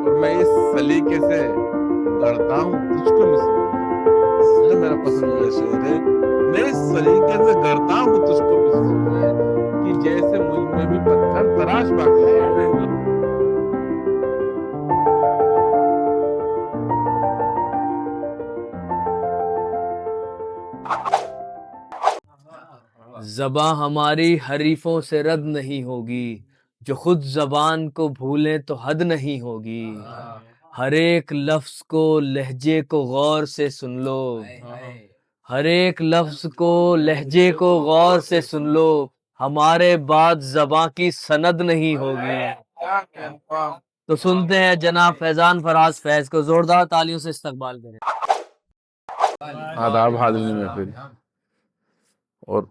اور میں اس سلیقے سے گڑتا ہوں تجھ کو مصروں میں، جو میرا پسندیدہ شعر ہے۔ میں اس سلیقے سے گڑتا ہوں تجھ کو مصروں میں کہ جیسے مجھ میں بھی پتھر تراش باقی ہے۔ زباں ہماری حریفوں سے رد نہیں ہوگی، جو خود زبان کو بھولیں تو حد نہیں ہوگی۔ ہر ایک لفظ کو لہجے کو غور سے سن لو، ہر ایک لفظ کو لہجے کو غور سے سن لو، ہمارے بعد زباں کی سند نہیں ہوگی۔ تو سنتے ہیں جناب فیضان فراز فیض کو، زوردار تالیوں سے استقبال کریں۔ آداب حاضرین محفل، اور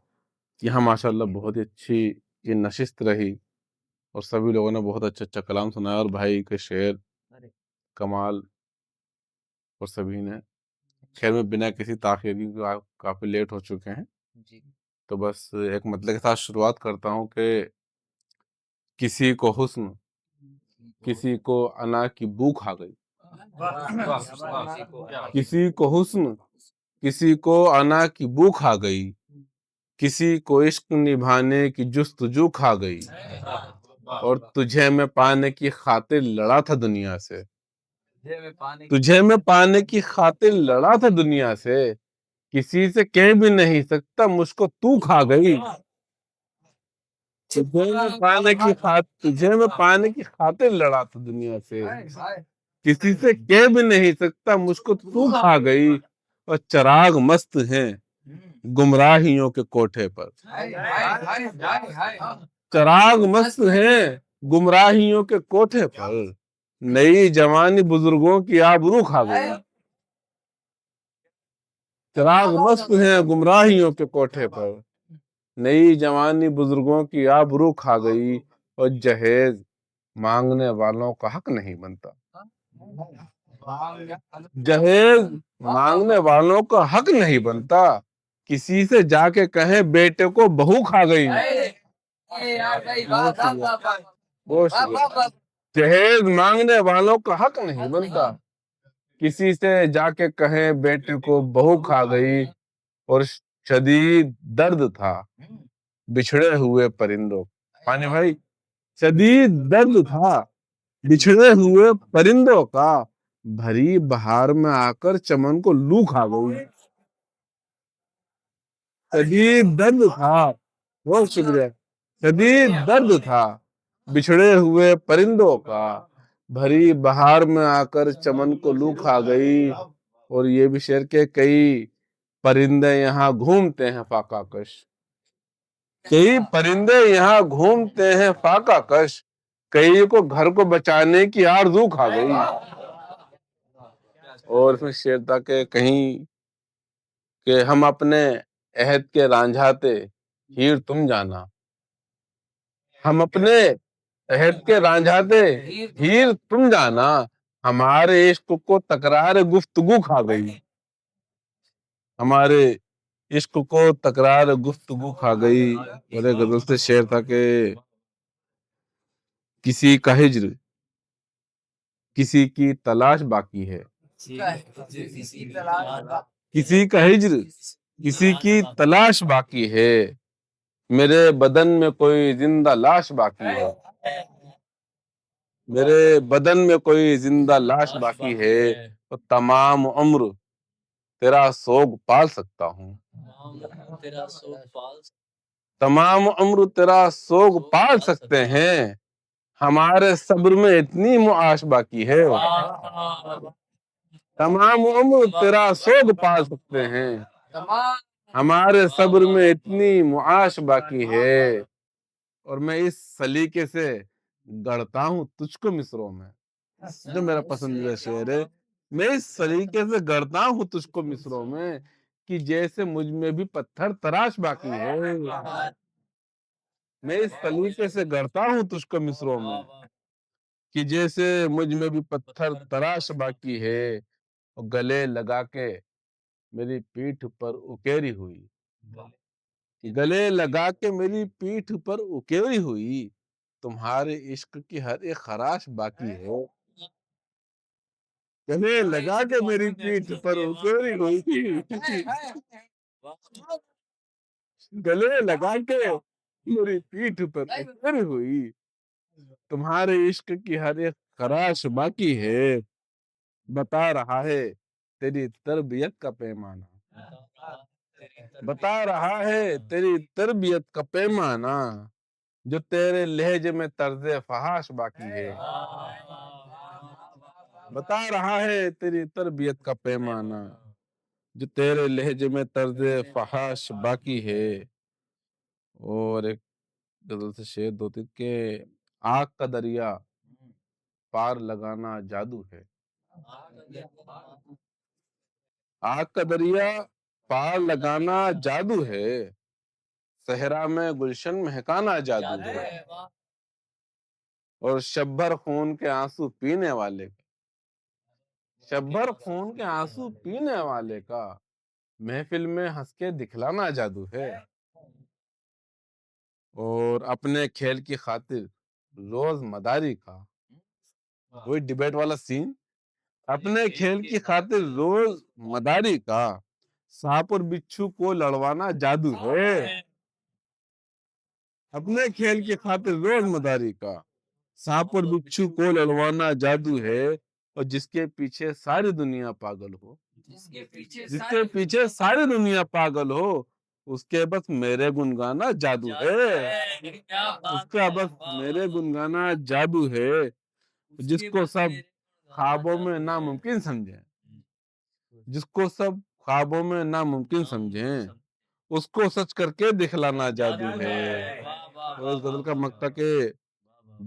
یہاں ماشاءاللہ بہت ہی اچھی یہ نشست رہی اور سبھی لوگوں نے بہت اچھا اچھا کلام سنایا، اور بھائی کے شعر کمال، اور سبھی نے خیر میں بنا کسی تاخیر کی کافی لیٹ ہو چکے ہیں، تو بس ایک مطلب کے ساتھ شروعات کرتا ہوں کہ کسی کو حسن، کسی کو انا کی بو کھا گئی، کسی کو حسن، کسی کو انا کی بو کھا گئی، کسی کو عشق نبھانے کی جستجو کھا گئی، اور تجھے میں پانے کی خاطر لڑا تھا دنیا سے، تجھے میں پانے کی خاطر لڑا تھا دنیا سے، کسی سے کہہ بھی نہیں سکتا مجھ کو تو کھا گئی، تجھے میں پانے کی خاطر لڑا تھا دنیا سے، کسی سے کہہ بھی نہیں سکتا مجھ کو تو کھا گئی، اور چراغ مست ہیں گمراہیوں کے کوٹھے پر، چراغ مست ہیں گمراہیوں کے کوٹھے پر، نئی جوانی بزرگوں کی آبرو کھا گئی، چراغ مست ہیں گمراہیوں کے کوٹھے پر، نئی جوانی بزرگوں کی آبرو کھا گئی، اور جہیز مانگنے والوں کا حق نہیں بنتا، جہیز مانگنے والوں کا حق نہیں بنتا، کسی سے جا کے کہیں بیٹے کو بہو کھا گئی، جہیز مانگنے والوں کا حق نہیں بنتا، کسی سے جا کے کہیں بیٹے کو بہو کھا گئی، اور شدید درد تھا بچھڑے ہوئے پرندوں، پانی بھائی، شدید درد تھا بچھڑے ہوئے پرندوں کا، بھری بہار میں آ کر چمن کو لو کھا گئی، شدید درد تھا، بہت شکریہ، شدید درد تھا بچھڑے ہوئے پرندوں کا، بھری بہار میں آ کر چمن کو لو کھا گئی، اور یہ بھی شعر کے کئی پرندے یہاں گھومتے ہیں فاقہ کش، کئی پرندے یہاں گھومتے ہیں فاقہ کش، کئی کو گھر کو بچانے کی آرزو کھا گئی، اور اس میں شعر تھا کہ کہیں کہ ہم اپنے عہد کے رانجھاتے ہیر تم جانا، ہم اپنے عہد کے رانجھاتے ہیر تم جانا، ہمارے عشق کو تکرار گفتگو کھا گئی، ہمارے عشق کو تکرار گفتگو کھا گئی، اور ایک غزل سے شعر تھا کہ کسی کا ہجر کسی کی تلاش باقی ہے، کسی کا ہجر کسی کی تلاش باقی ہے، میرے بدن میں کوئی زندہ لاش باقی ہے، میرے بدن میں کوئی زندہ لاش باقی ہے، تو تمام عمر تیرا سوگ پال سکتا ہوں، تمام عمر تیرا سوگ پال سکتے ہیں، ہمارے صبر میں اتنی معاش باقی ہے، تمام عمر تیرا سوگ پال سکتے ہیں، ہمارے صبر میں اتنی معاش باقی ہے، اور میں اس سلیقے سے گڑتا ہوں تجھ کو مصروں میں، جو میرا پسندیدہ شعر ہے، میں اس سلیقے سے گڑتا ہوں تجھ کو مصروں میں کہ جیسے مجھ میں بھی پتھر تراش باقی ہے، میں اس سلیقے سے گڑتا ہوں تجھ کو مصروں میں کہ جیسے مجھ میں بھی پتھر تراش باقی ہے، اور گلے لگا کے میری پیٹھ پر اکیری ہوئی، گلے لگا کے میری پیٹھ پر اکیری ہوئی، تمہارے عشق کی ہر ایک خراش باقی ہے، گلے لگا کے میری پیٹھ پر اتری ہوئی، گلے لگا کے میری پیٹھ پر اتری ہوئی، تمہارے عشق کی ہر ایک خراش باقی ہے، بتا رہا ہے تیری تربیت کا پیمانہ، بتا رہا ہے تیری تربیت کا پیمانہ، جو تیرے لہجے میں طرز فحاش باقی ہے، بتا رہا ہے تیری تربیت کا پیمانہ، جو تیرے لہجے میں طرز فحاش باقی ہے۔ اور ایک غزل سے شعر دو تین کہ آگ کا دریا پار لگانا جادو ہے، آگ کا دریا پار لگانا جادو ہے، صحرا میں گلشن مہکانا جادو ہے، اور شب بھر خون کے آنسو پینے والے کا، شب بھر خون کے آنسو پینے والے کا محفل میں ہنس کے دکھلانا جادو ہے، اور اپنے کھیل کی خاطر روز مداری کا، وہی ڈیبیٹ والا سین، اپنے کھیل کی خاطر روز مداری کا سانپ اور بچھو کو لڑوانا جادو ہے، اپنے کھیل کی خاطر روز مداری کا سانپ اور بچھو کو لڑوانا جادو ہے، اور جس کے پیچھے ساری دنیا پاگل ہو، جس کے پیچھے ساری دنیا پاگل ہو، اس کے بس میرے گنگانا جادو ہے، اس کا بس میرے گنگانا جادو ہے، جس کو سب خوابوں میں ناممکن سمجھیں، جس کو سب خوابوں میں ناممکن سمجھیں، اس کو سچ کر کے دکھلانا جادو ہے۔ اور اس غزل کا مقطع کہ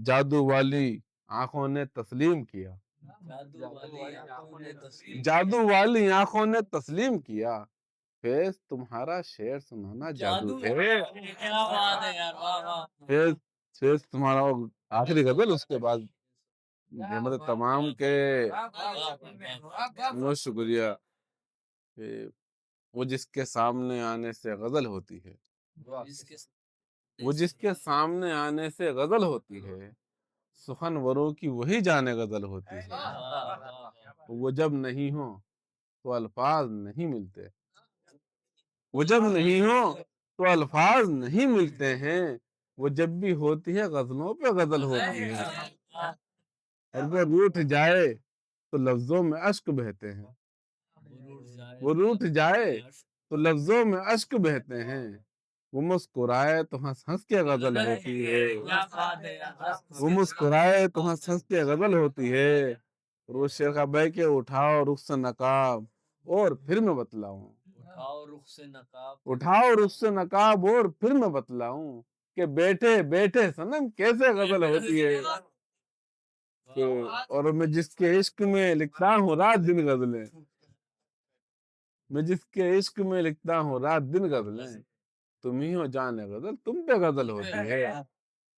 جادو والی آنکھوں نے تسلیم کیا، جادو والی آنکھوں نے تسلیم کیا، فیض تمہارا شعر سنانا جادو ہے، فیض تمہارا آخری غزل، اس کے بعد نعمت تمام کے بہت شکریہ کہ وہ جس کے سامنے آنے سے غزل ہوتی ہے، وہ جس کے سامنے آنے سے غزل ہوتی ہے، سخن وروں کی وہی جانے غزل ہوتی ہے، وہ جب نہیں ہو تو الفاظ نہیں ملتے، وہ جب نہیں ہو تو الفاظ نہیں ملتے ہیں، وہ جب بھی ہوتی ہے غزلوں پہ غزل ہوتی ہے، اور وہ روٹھ جائے تو لفظوں میں اشک بہتے ہیں، وہ روٹھ جائے تو لفظوں میں اشک بہتے ہیں، وہ مسکرائے تو ہنس ہنس کے غزل ہوتی ہے، وہ مسکرائے تو ہنس ہنس کے غزل ہوتی ہے، اور وہ شعر کا بیت کہ اٹھاؤ رخ سے نقاب اور پھر میں بتلاؤں، اٹھاؤ رخ سے نقاب اور پھر میں بتلاؤں، کہ بیٹھے بیٹھے صنم کیسے غزل ہوتی ہے، اور میں جس کے عشق میں لکھتا ہوں رات دن غزلیں، میں جس کے عشق میں لکھتا ہوں رات دن غزلیں، تم ہی ہو جانے غزل تم پہ غزل ہوتی ہے۔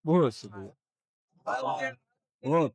بہت شکریہ، بہت